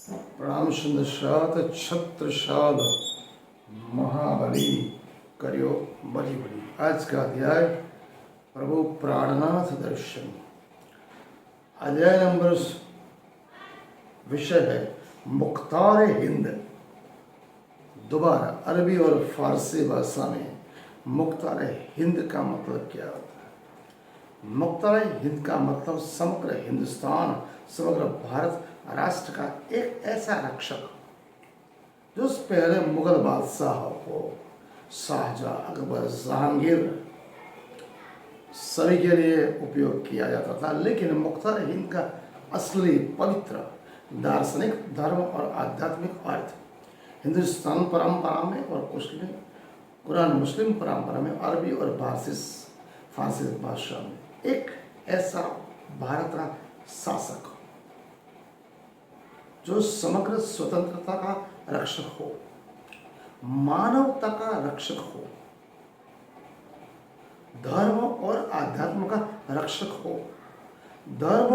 प्रणाम सुंदरशात छत्रशाद महाबली करियो बली बली। आज का अध्याय प्रभु प्राणनाथ दर्शन। अध्याय नंबर विषय है मुख्तार हिंद। दोबारा अरबी और फारसी भाषा में मुख्तार हिंद का मतलब क्या होता है? मुख्तार हिंद का मतलब समग्र हिंदुस्तान, समग्र भारत राष्ट्र का एक ऐसा रक्षक जो पहले मुगल बादशाह को शाहजहां, अकबर, जहांगीर सभी के लिए उपयोग किया जाता था। लेकिन मुख्तार हिंद का असली पवित्र दार्शनिक, धर्म और आध्यात्मिक अर्थ हिंदुस्तान परंपरा में और कुरान मुस्लिम परंपरा में, अरबी और फारसी भाषा में एक ऐसा भारत का शासक जो समग्र स्वतंत्रता का रक्षक हो, मानवता का रक्षक हो, धर्म और आध्यात्म का रक्षक हो, धर्म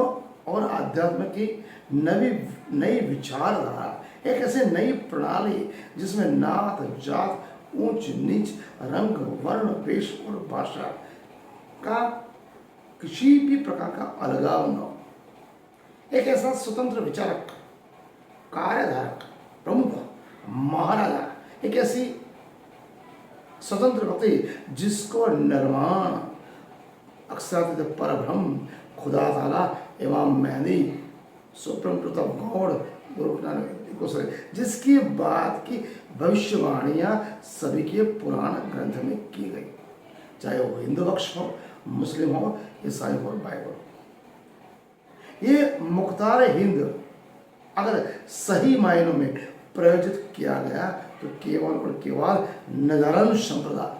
और आध्यात्म की नई विचारधारा, एक ऐसे नई प्रणाली जिसमें नात जात, ऊंच नीच, रंग, वर्ण, वेश और भाषा का किसी भी प्रकार का अलगाव न हो। एक ऐसा स्वतंत्र विचारक, कार्यधारक, प्रमुख, महाराजा, एक ऐसी स्वतंत्र व्यक्ति जिसको निर्माण अक्षरातीत परब्रह्म खुदा ताला, इमाम मेहदी, supreme truth of God, Guru Nanak, जिसकी बात की भविष्यवाणियां सभी के पुराण ग्रंथ में की गई, चाहे वो हिंदू पक्ष हो, मुस्लिम हो, ईसाई हो, बाइबल। ये मुख्तार हिंद अगर सही मायनों में प्रयोजित किया गया तो केवल और केवल नदारन संप्रदाय,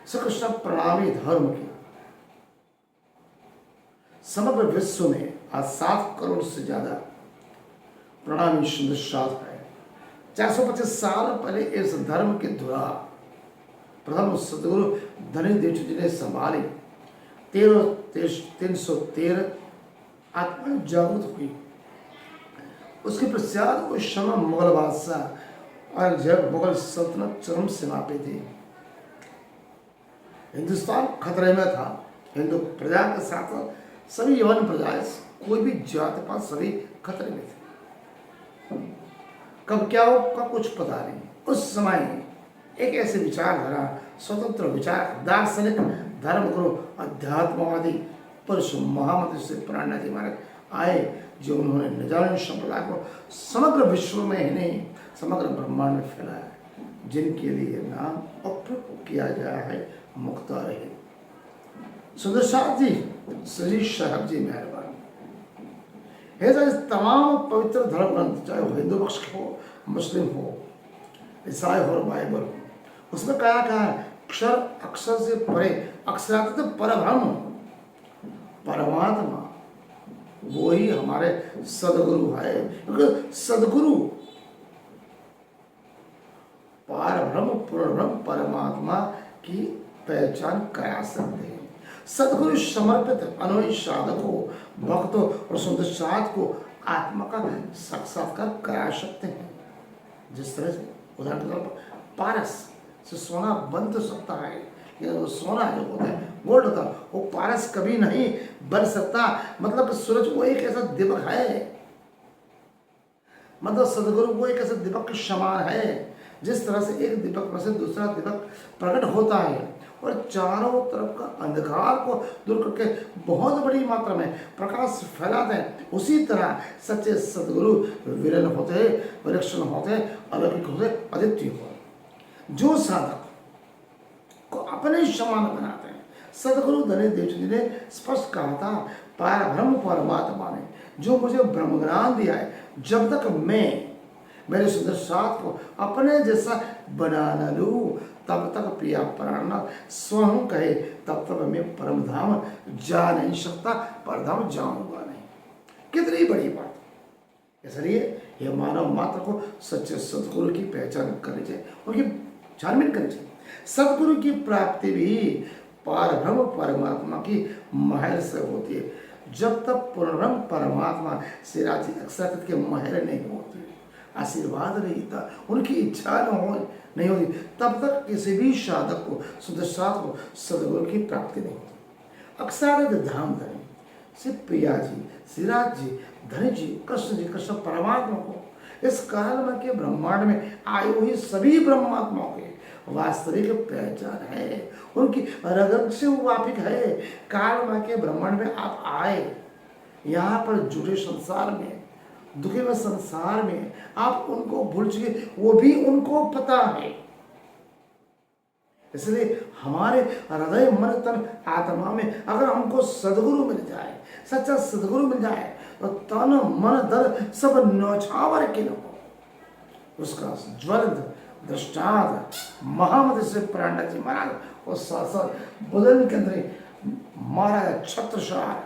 श्री कृष्ण प्रणामी धर्म की समग्र विश्व में आज 7 करोड़ से ज्यादा प्रणामी सुंदरशाद है। 425 साल पहले इस धर्म की धुरा प्रथम सदगुरु धनी देव जी ने संभाली। 313 आत्मा जागृत हुई। उसके पश्चात उस समय मुगल बादशाह और जब मुगल सल्तनत चरम सीमा पे थी, हिंदुस्तान खतरे में था। हिंदू प्रजा के साथ सभी यवन प्रजाएं, कोई भी जाति पात, सभी खतरे में थे। कब क्या हो का कुछ पता नहीं। उस समय एक ऐसे विचारधारा, स्वतंत्र विचार, दार्शनिक, धर्मगुरु, अध्यात्मवादी पुरुष महामती से प्रेरणा महाराज आए, जो उन्होंने निजानंद संप्रदाय को समग्र विश्व में ही नहीं, समग्र ब्रह्मांड में फैलाया, जिनके लिए नाम उपयुक्त किया गया है मुख्तार हिंद। सुंदरशाद जी, श्री साहब जी मेहरबान। तमाम पवित्र धर्म ग्रंथ, चाहे वो हिंदू पक्ष हो, मुस्लिम हो, ईसाई हो, बाइबल हो, उसमें कहा है अक्षर अक्षर से परे, अक्षरातीत परब्रह्म परमात्मा वो ही हमारे सदगुरु है। क्योंकि सदगुरु परब्रह्म, पूर्णब्रह्म परमात्मा की पहचान करा सकते हैं। सदगुरु समर्पित अनुयायी साधकों, भक्तों और सुंदरशाद को आत्मा का साक्षात्कार करा सकते हैं। जिस तरह से उदाहरण के तौर पर पारस से सोना बन तो सकता है, लेकिन वो सोना जो होता है, गोल्ड होता है, वो पारस कभी नहीं बन सकता। मतलब सूरज वो एक ऐसा दीपक है, मतलब सदगुरु वो एक ऐसा दीपक के समान है। जिस तरह से एक दीपक में से दूसरा दीपक प्रकट होता है और चारों तरफ का अंधकार को दूर करके बहुत बड़ी मात्रा में प्रकाश फैलाते हैं, उसी तरह सच्चे सदगुरु विरल होते, विलक्षण होते, अलौकिक होते, अद्वितीय होते, जो साधक को अपने समान बनाते हैं। सदगुरु धनी देव जी ने स्पष्ट कहा था, परब्रह्म परमात्मा ने जो मुझे ब्रह्म ज्ञान दिया है, जब तक मैं मेरे सुंदरशाद को अपने जैसा बना न लूं, तब तक पिया प्राणनाथ स्वयं कहे, तब तक मैं परम धाम जा नहीं सकता, परधाम जाऊंगा नहीं। कितनी बड़ी बात। इसलिए यह मानव मात्र को सच्चे सदगुरु की पहचान करनी चाहिए, उनकी छानबीन करनी चाहिए। सदगुरु की प्राप्ति भी परब्रह्म परमात्मा की महर से होती है। जब तक पूर्णब्रह्म परमात्मा से राजी अक्षरातीत के महर नहीं होती, आशीर्वाद नहीं था, उनकी इच्छा नहीं होती, तब तक किसी भी साधक को, शुद्ध साधक को सदगुरु की प्राप्ति नहीं होती। अक्सर धाम धनी श्री प्रिया जी, श्रीराज जी, धनी जी, कृष्ण परमात्मा को इस काल में के ब्रह्मांड में आए हुए सभी ब्रह्मात्माओं के वास्तविक पहचान है, उनकी रग से व्यापक है। काल में के ब्रह्मांड में आप आए, यहाँ पर जुड़े संसार में, दुखे में संसार में आप उनको भूल चुके, वो भी उनको पता है। इसलिए हमारे हृदय मन तन आत्मा में अगर हमको सदगुरु मिल जाए, सच्चा सदगुरु मिल जाए, तो तन मन धन सब न्यौछावर के न उसका ज्वलंत दृष्टांत महामति से प्रणा जी महाराज और साथ बुलंद के अंदर महाराज छत्रसाल,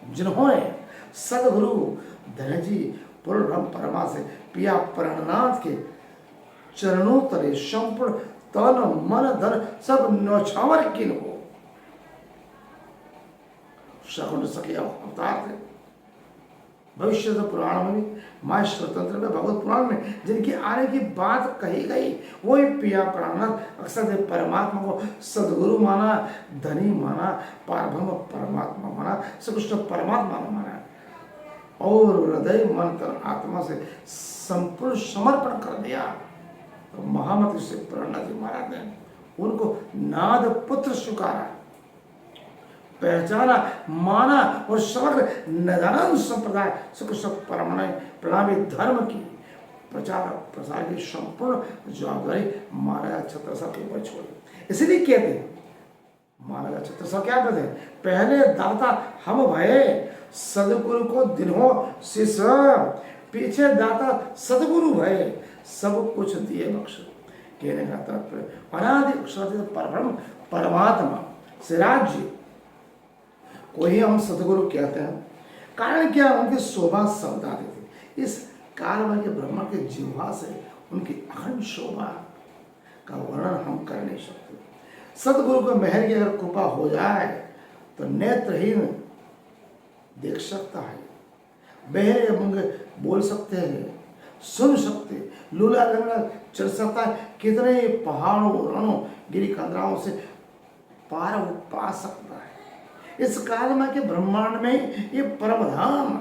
जिन्होंने सदगुरु धन जी पूर्ण ब्रह्म परमा से पिया प्रणनाथ के चरणों तले संपूर्ण तन मन धन सब न्यौछावर किन हो शकुन सके अवतार थे। भविष्य पुराण में, माँ स्वतंत्र में, भगवत पुराण में जिनकी आने की बात कही गई, वही पिया प्राणनाथ अक्सर परमात्मा को सदगुरु माना, धनी माना, पारब्रह्म परमात्मा माना, श्री कृष्ण परमात्मा माना और हृदय मन तन आत्मा से संपूर्ण समर्पण कर दिया। तो महामति से प्रणनाथ जी महाराज ने उनको नाद पुत्र स्वीकारा, पहचाना, माना और समग्र नदानंद संप्रदाय श्री कृष्ण प्रणामी धर्म की प्रचार प्रसार की संपूर्ण जवाबदारी महाराज छत्रसाल के ऊपर छोड़ी। इसीलिए कहते हैं महाराज छत्रसाल क्या कहते हैं, पहले दाता हम भये सदगुरु को दिनों शिष्य, पीछे दाता सदगुरु भये सब कुछ दिए बख्श। कहने का तात्पर्य अनादि परब्रह्म परमात्मा सिराज जी को ही हम सदगुरु कहते हैं। कारण क्या, उनकी शोभा सौदा थी। इस काल में के ब्रह्मा के जिह्वा से उनकी अखंड शोभा का वर्णन हम कर नहीं सकते। सदगुरु को मेहर की अगर कृपा हो जाए तो नेत्रहीन देख सकता है, बहरे मूंगे बोल सकते हैं, सुन सकते, लूला लंगड़ा चल सकता है, कितने पहाड़ों रणों गिरी कंदराओं से पार वो पा सकता है। इस काल में के ब्रह्मांड में ये परम धाम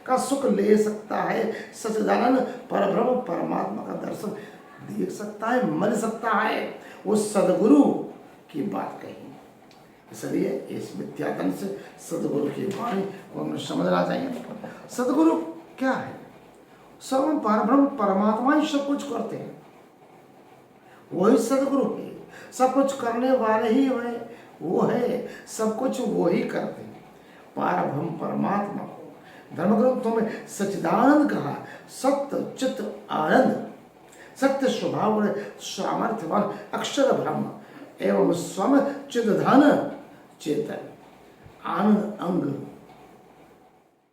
का सुख ले सकता है, सच्चिदानंद परब्रह्म परमात्मा का दर्शन देख सकता है, मिल सकता है। वो सदगुरु की बात कही, इसलिए इस विद्याधन से सदगुरु की वाणी को हमें समझना चाहिए। सदगुरु क्या है, सब परब्रह्म परमात्मा ही सब कुछ करते हैं, वही सदगुरु है। सब कुछ करने वाले ही वो है, सब कुछ वो ही करते हैं। परब्रह्म परमात्मा को धर्मग्रंथों में सच्चिदानंद कहा, सत्य चित्त आनंद, सत्य स्वभाव सामर्थ्यवान अक्षर ब्रह्म एवं स्वम चिदधन चेतन आनंद अंग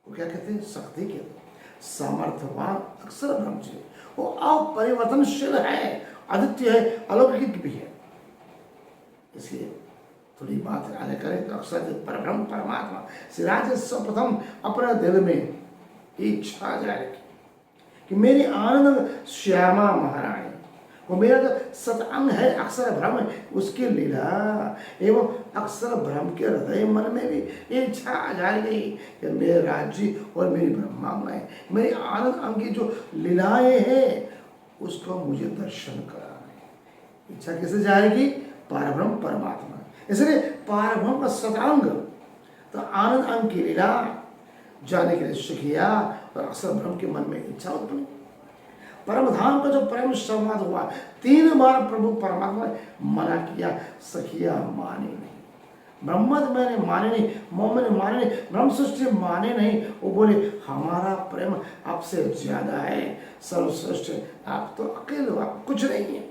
वो क्या कहते हैं, शक्ति कहते हैं। सामर्थ्यवान अक्षर ब्रह्म जी वो अपरिवर्तनशील है, अद्वितीय है, अलौकिक भी है। इसलिए थोड़ी बात आगे करें तो अक्षर परब्रह्म परमात्मा सिराज सर्वप्रथम अपने दिल में इच्छा जाए कि मेरी आनंद श्यामा महारानी वो मेरा जो सतअंग है अक्षर ब्रह्म, उसकी लीला एवं अक्षर ब्रह्म के हृदय मन में भी ये इच्छा आ जाएगी कि मेरे राज्य और मेरी ब्रह्मांडाएं, मेरी आनंद अंग की जो लीलाएं हैं उसको मुझे दर्शन कराना। इच्छा कैसे जाएगी, परब्रह्म परमात्मा। इसलिए परब्रह्म का सतांग तो आनंद अंग की लीला जाने के लिए सुखिया और अक्षर ब्रह्म के मन में इच्छा उत्पन्न। परम धाम का जो प्रेम संवाद हुआ, 3 बार प्रभु परमात्मा ने मना किया, सखिया माने नहीं, ब्रह्म मैंने माने नहीं, मोह ने माने नहीं, ब्रह्म सृष्टि माने नहीं। वो बोले हमारा प्रेम आपसे ज्यादा है, सर्वश्रेष्ठ, आप तो अकेले हो, आप कुछ नहीं है।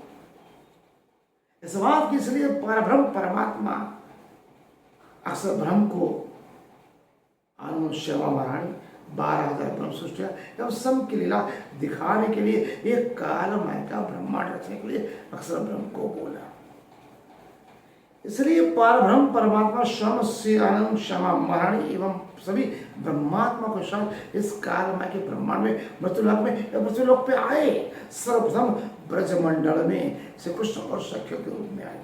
इस बात की इसलिए परब्रह्म परमात्मा अक्षर ब्रह्म को आनंद श्यामा महारानी 12,000 ब्रह्म सृष्टिया एवं सम की लीला दिखाने के लिए एक कालमय का ब्रह्मांड रचने के लिए अक्षर ब्रह्म को बोला। इसलिए पारब्रह्म परमात्मा श्रम से आनंद क्षमा महारानी एवं सभी ब्रह्मात्मा को साथ इस कालमय के ब्रह्मांड में मृत्युलोक में या पृथ्वीलोक पे आए। सर्वप्रथम ब्रजमंडल में श्री कृष्ण और सख्य के रूप में आए।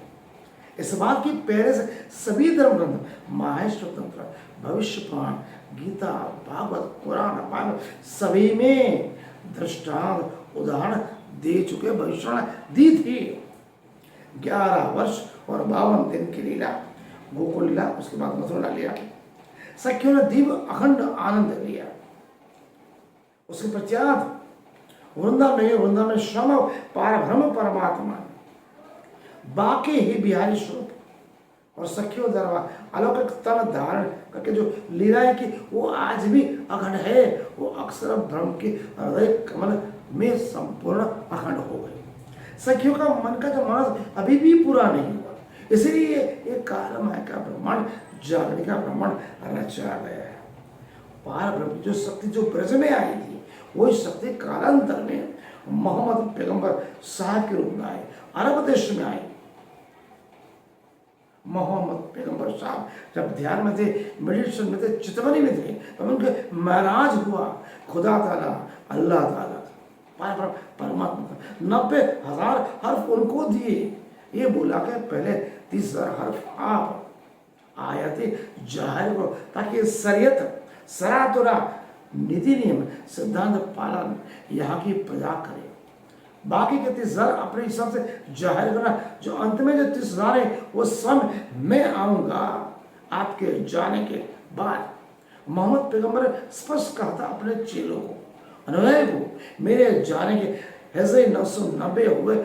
इस बात की पहले से सभी धर्म ग्रंथ महाश्व तंत्र भविष्य पुराण गीता भागवत कुरान भागवत सभी में दृष्टांत उदाहरण दे चुके भविष्यवाणी दी थी। 11 वर्ष और 52 दिन की लीला गोकुल लीला, उसके बाद मथुरा लीला, सखियों ने दिव्य अखंड आनंद लिया। उसके पश्चात वृंदावन में श्रम पारब्रह्म परमात्मा बाकी ही बिहारी स्वरूप और सखियों द्वारा अलौकिक तन धारण करके जो लीलाएं की वो आज भी अखंड है। वो अक्षर ब्रह्म के हृदय कमल में संपूर्ण अखंड हो गए। सखियों का मन का जो मानस अभी भी पूरा नहीं हुआ, इसलिए ये कालमय का ब्रह्मांड जागरण का ब्रह्मांड रचा गया है। पार ब्रह्म जो शक्ति जो ब्रज में आई थी वही शक्ति कालांतर में मोहम्मद पैगंबर साहब के रूप में आए, अरब देश में आए। मोहम्मद पैगंबर साहब जब ध्यान में थे, मेडिटेशन में थे, चितवनी में थे, तब उनके महराज हुआ खुदा ताला अल्लाह ताला परमात्मा का 90,000 हर्फ उनको दिए। ये बोला के पहले 30,000 हर्फ आप आयते जाहिर करो ताकि शरीयत सरातुरा नीति नियम सिद्धांत पालन यहाँ की प्रजा करे। बाकी के 30,000 अपने हिसाब से जाहिर करना। जो अंत में जो 30,000 है वो स्वयं मैं आऊंगा आपके जाने के बाद। मोहम्मद पैगंबर स्पष्ट कहा था अपने चेलों को, अनुयायी को, मेरे जाने के हज़रे 990 हुए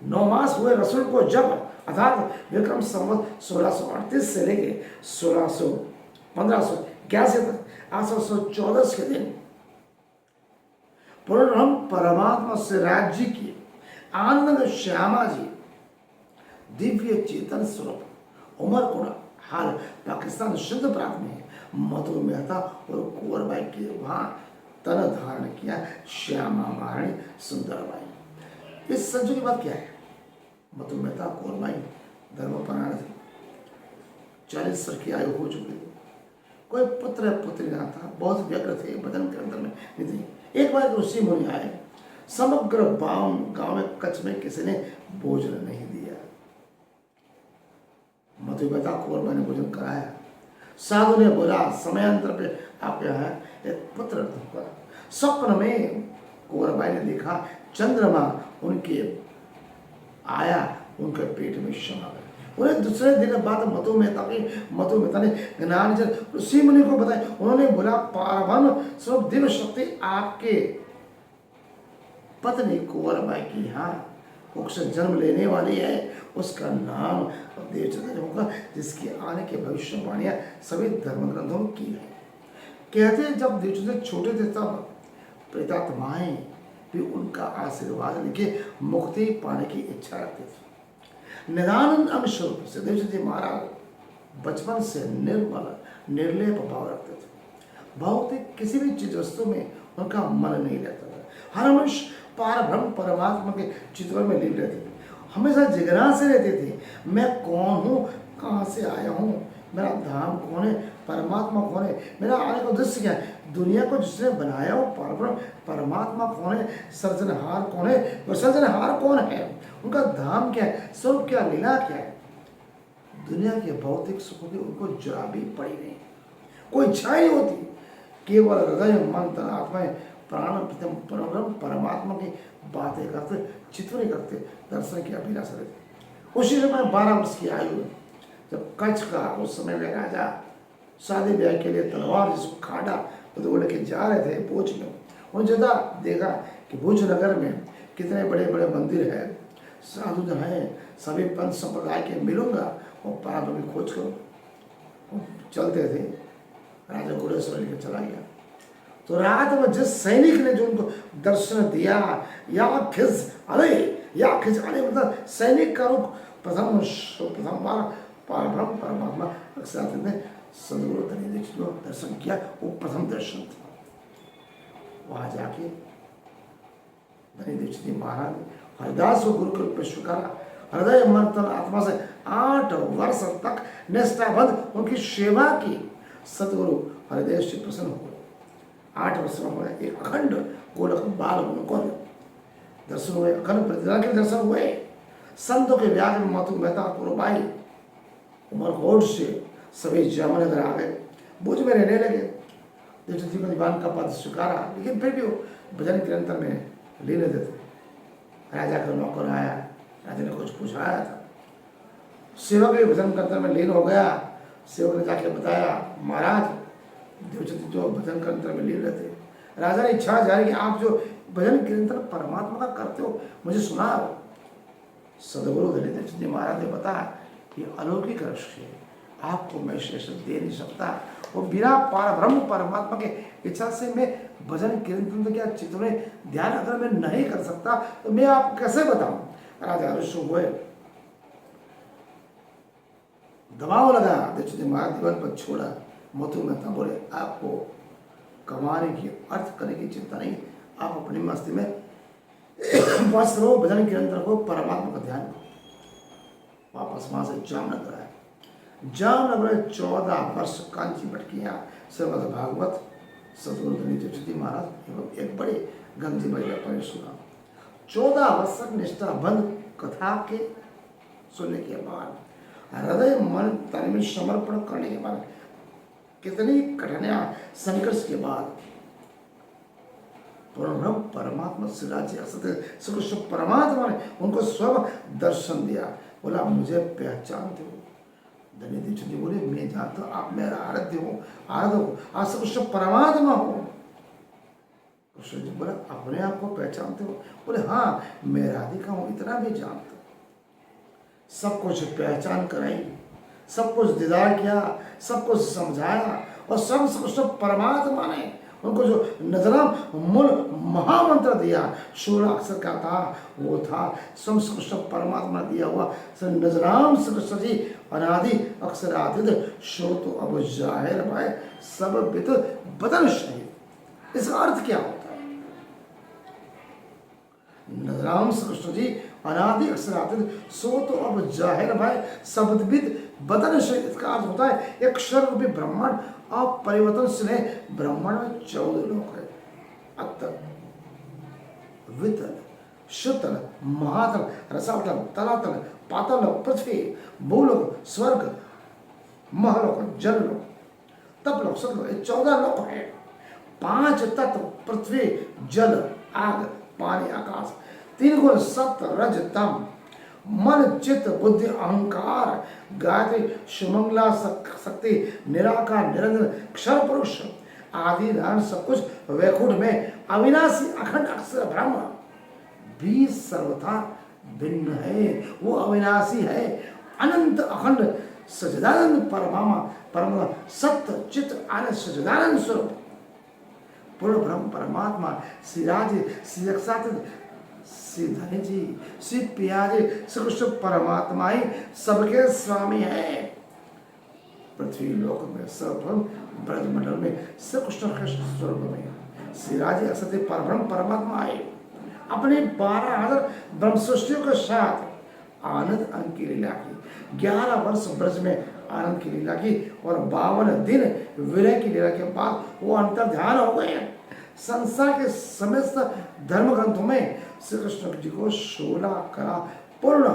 9 मास हुए रसूल को जब अर्थात विक्रम संवत 1638 से लेके 1581 तक 814 के दिन पूर्ण परमात्मा से राज्य की आनंद श्यामा जी दिव्य चेतन स्वरूप उमरकोड़ा हाल पाकिस्तान सिंध प्रांत में मधु मेहता और कुंवरबाई के वहां तन धारण किया श्यामा महारानी सुंदरबाई। इस संजोग की बात क्या है? मधु मेहता कुंवरबाई धर्मपरायण थे, 40 वर्ष की आयु हो चुकी थी, कोई पुत्र पुत्री ना था, बहुत व्यग्र थे, बदन के अंदर में निधि। एक बार ऋषि मुनि आए, समग्र गांव में कच्छ में किसी ने भोजन नहीं दिया। मधु मेहता कुंवरबाई ने भोजन कराया। साधु ने बोला समयांतर पे आपके यहाँ एक पुत्र होगा। स्वप्न में कुंवरबाई ने देखा चंद्रमा उनके आया, उनके पेट में समा गया। उन्हें दूसरे दिन बाद मधु मेहता ने ज्ञान ऋषि मुनि को बताया। उन्होंने बोला पारब्रह्म स्वरूप दिव्य शक्ति आपके पत्नी कुंवरबाई की यहाँ कुछ जन्म लेने वाली है, उसका नाम देवचंद्र होगा, जिसकी आने की भविष्यवाणियां सभी धर्म ग्रंथों में की है। कहते हैं जब देवचंद्र छोटे थे तब प्रेतात्माएं भी उनका आशीर्वाद लेके मुक्ति पाने की इच्छा रखते थे। निदान अंग स्वरूप से देवचंद्र महाराज बचपन से निर्मल निर्लेप भाव रखते थे। भौतिक किसी भी चीज वस्तु में उनका मन नहीं रहता था। हर मनुष्य पारब्रह्म परमात्मा के चित्र में लीन रहते थे, हमेशा जिज्ञासा से रहते थे, मैं कौन हूँ, कहाँ से आया हूँ, मेरा धाम कौन है, परमात्मा कौन है, मेरा आने का उद्देश्य क्या है, दुनिया को जिसने बनाया हो परब्रह्म परमात्मा कौन है, सर्जनहार कौन है, विसर्जनहार कौन है, उनका धाम क्या है, स्वरूप क्या, लीला क्या है। दुनिया के भौतिक सुखों की उनको जरा भी पड़ी नहीं, कोई इच्छा ही होती, केवल हृदय मन तन आत्माएं प्राण परब्रह्म परमात्मा की बातें करते, चित्रण करते, दर्शन की अभिलाषा रहती। उसी समय 12 वर्ष की आयु जब कच्छ का उस समय में राजा शादी ब्याह के लिए तलवार जिसको खाड़ा तो लेके जा रहे थे भोज में, उन्होंने जदा देखा कि भुज नगर में कितने बड़े बड़े मंदिर है, साधु जन है, सभी पंथ संप्रदाय के मिलूंगा और पराक्रम की खोज करो। चलते थे, राजा घोड़ेश्वर लेकर चला गया। तो रात में जिस सैनिक ने जो उनको दर्शन दिया या खिज अले मतलब सैनिक का रूप प्रथम बार परब्रह्म परमात्मा साथ ने सदगुरु धनी दीक्षित को दर्शन किया, वो प्रथम दर्शन था। वहां जाके धनी दीक्षित महाराज हरिदास को गुरु के रूप में स्वीकारा, हृदय मन तन आत्मा से 8 वर्ष तक निष्ठाबद्ध उनकी सेवा की। सतगुरु हरिदेव से प्रसन्न हुए। 8 वर्ष में एक अखंड गोलक बाल मुकुंद दर्शन हुए, अखंड प्रतिदान के दर्शन हुए। संतों के व्याग में मातु मेहता पुरबाई उमरकोट से सभी जामनगर आ गए, भुज में रहने लगे। दीक्षित जी को दीवान का पद स्वीकारा, लेकिन फिर भी वो भजन कीर्तन में लीन रहते थे। राजा का नौकर आया, राजा ने कुछ पूछाया था, सेवक भी भजन कीर्तन में लीन हो गया। सेवक ने जाके बताया, महाराज देवचित जो भजन कीर्तन में लीन रहते, राजा ने इच्छा जारी कि आप जो भजन कीर्तन परमात्मा का करते हो मुझे सुनाओ। सदगुरु दलित जी महाराज ने बताया, ये अलौकिक रस है, आपको मैं शेष दे नहीं सकता। वो बिना ब्रह्म परमात्मा के इच्छा से मैं भजन कीर्तन क्या चित्त में ध्यान अगर मैं नहीं कर सकता तो मैं आपको कैसे बताऊं। राजा रुष्ट हुए, दबाव लगा, दीक्षित महाराज दीवान पर छोड़ा। मथुर मेहता बोले, आपको कमाने की अर्थ करने की चिंता नहीं, आप अपनी मस्ती में बस रहो, भजन कीर्तन को, परमात्मा का ध्यान करो। वापस वहां से जामनगर आए। जामनगर में 14 वर्ष कांची भटकियां श्रीमद् भागवत सतगुरु दीक्षित महाराज एवं एक बड़े गंजी महिला पर सुना। 14 वर्ष तक निष्ठा बंद कथा के सुनने के बाद, हृदय मन तन में समर्पण करने के बाद, कितनी कठिनाइयां संघर्ष के बाद ब्रह्म परमात्मा सिराज श्री कृष्ण परमात्मा ने उनको स्व दर्शन दिया। बोला, मुझे पहचानते हो? धनी दीक्षित जी बोले, मैं जानता हूं आप मेरा आराध्य हो, आराध्य हो, आप श्री कृष्ण परमात्मा हो। कृष्ण जी बोला, अपने आप को पहचानते हो? बोले, हाँ मैं राधिका हूं, इतना भी जानता हूं। सब कुछ पहचान कराई, सब कुछ दीदार किया, सब कुछ समझाया, और सब श्री कृष्ण परमात्मा ने उनको जो नजराम मूल महामंत्र दिया, 16 अक्षर का था, वो था स्वयं श्री कृष्ण परमात्मा दिया हुआ नजराम श्री कृष्ण जी अनादि अक्षरातीत श्रोतो अब जाहिर भाई सब बित बदन शहीद। इसका अर्थ क्या होता है? नजराम श्री कृष्ण जी अनादि अक्षरातीत श्रोतो अब जाहिर भाई सब बित बदन शहीद। इसका अर्थ होता है एक क्षर रूपी ब्रह्मांड अपरिवर्तनशील है। ब्रह्मांड में 14 लोक है, अतल, वितल, शुतल, महातल, रसातल, तलातल, पाताल, पृथ्वी, भूलोक, स्वर्ग, महलोक, जललोक, तपलोक, सतलोक, ये 14 लोक है। 5 तत्व पृथ्वी, जल, आग, पानी, आकाश, 3 गुण सत्व, रज, तम, मन, चित्त, बुद्धि, अहंकार, गायत्री, सुमंगला शक्ति, निराकार, निरंजन, क्षर पुरुष आदि नाम सब कुछ वैकुंठ में अविनाशी अखंड अक्षर ब्रह्म भी सर्वथा भिन्न है। वो अविनाशी है, अनंत अखंड सच्चिदानंद परमात्मा सत्य चित्त आनंद सच्चिदानंद स्वरूप पूर्ण ब्रह्म परमात्मा श्री राज श्री रक्षातीत श्री धनी जी श्री पियाजी श्री कृष्ण परमात्मा ही सबके स्वामी है। पृथ्वी लोक में सर्वप्रथम ब्रजमंडल में श्री कृष्ण कृष्ण स्वरूप में श्री राजे असत्य परब्रह्म परमात्मा आए। अपने 12,000 ब्रह्म सृष्टियों के साथ आनंद अंग की लीला की। 11 वर्ष ब्रज में आनंद की लीला की और 52 दिन विरह की लीला के बाद वो अंतर ध्यान हो गए। संसार के समस्त धर्म ग्रंथों में श्री कृष्ण जी को 16 कला पूर्ण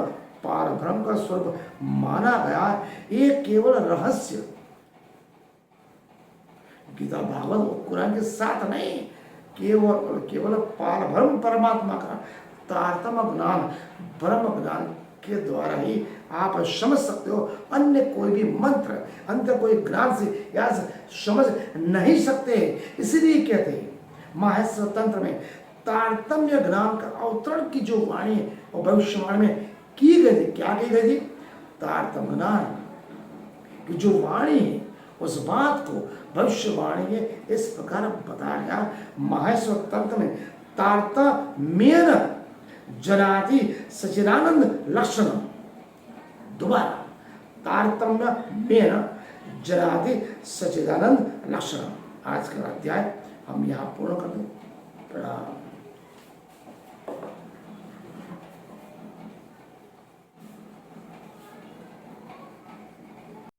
पार ब्रह्म का स्वरूप माना गया। ये केवल रहस्य गीता भागवत और कुरान के साथ नहीं, केवल पार ब्रह्म परमात्मा का तारतम ज्ञान ब्रह्म ज्ञान के द्वारा ही आप समझ सकते हो। अन्य कोई भी मंत्र अन्य कोई ज्ञान से या समझ नहीं सकते। इसीलिए कहते हैं माहेश्वर तंत्र में तारतम्य ज्ञान का अवतरण की जो वाणी और भविष्यवाणी में की गई थी। क्या की गई थी? तारतम्य ज्ञान की जो वाणी है उस बात को भविष्यवाणी में इस प्रकार बताया गया। माहेश्वर तंत्र में तारतम्येन जनाति सच्चिदानंद लक्षण। दोबारा, तारतम्येन जनाति सच्चिदानंद लक्षण। आज का अध्याय हम यहाँ पूर्ण कर दें। प्रणाम।